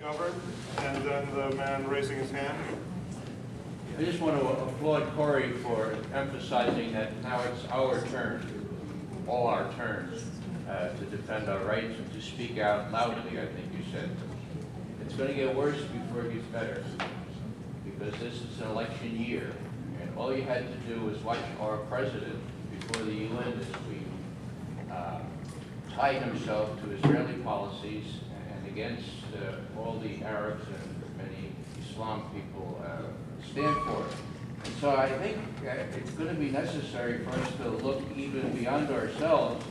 McGovern, and then the man raising his hand. I just want to applaud Corey for emphasizing that now it's our turn, all our turns, to defend our rights and to speak out loudly, I think you said. It's going to get worse before it gets better, because this is an election year, and all you had to do was watch our president before the UN this week tie himself to Israeli policies and against all the Arabs and many Islam people stand for. And so I think it's going to be necessary for us to look even beyond ourselves,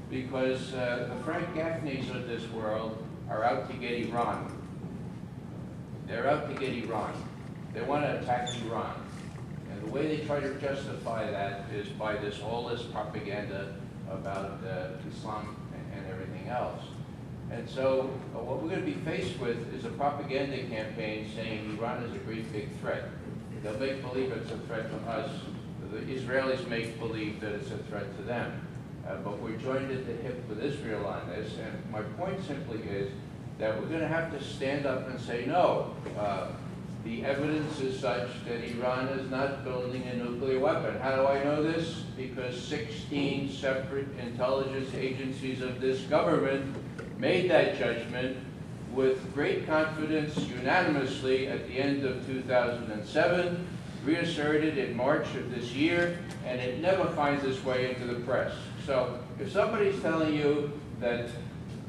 because the Frank Gaffneys of this world are out to get Iran. They're out to get Iran. They want to attack Iran. And the way they try to justify that is by all this propaganda about Islam and everything else. And so what we're going to be faced with is a propaganda campaign saying Iran is a great big threat. They'll make believe it's a threat to us. The Israelis make believe that it's a threat to them. But we're joined at the hip with Israel on this. And my point simply is that we're going to have to stand up and say, no, the evidence is such that Iran is not building a nuclear weapon. How do I know this? Because 16 separate intelligence agencies of this government made that judgment with great confidence unanimously at the end of 2007, reasserted in March of this year, and it never finds its way into the press. So if somebody's telling you that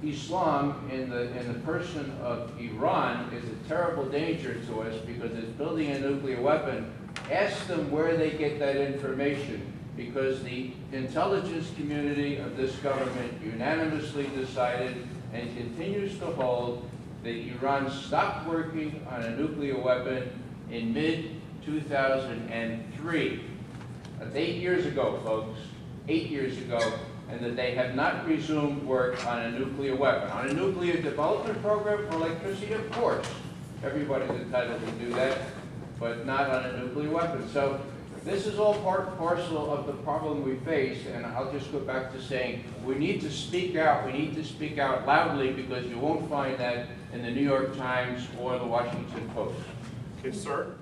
Islam in the person of Iran is a terrible danger to us because it's building a nuclear weapon, ask them where they get that information, because the intelligence community of this government unanimously decided and continues to hold that Iran stopped working on a nuclear weapon in mid-2003. That's 8 years ago, folks, 8 years ago, and that they have not resumed work on a nuclear weapon. On a nuclear development program for electricity, of course, everybody's entitled to do that, but not on a nuclear weapon. So this is all part and parcel of the problem we face, and I'll just go back to saying we need to speak out. We need to speak out loudly, because you won't find that in the New York Times or the Washington Post. Okay, sir.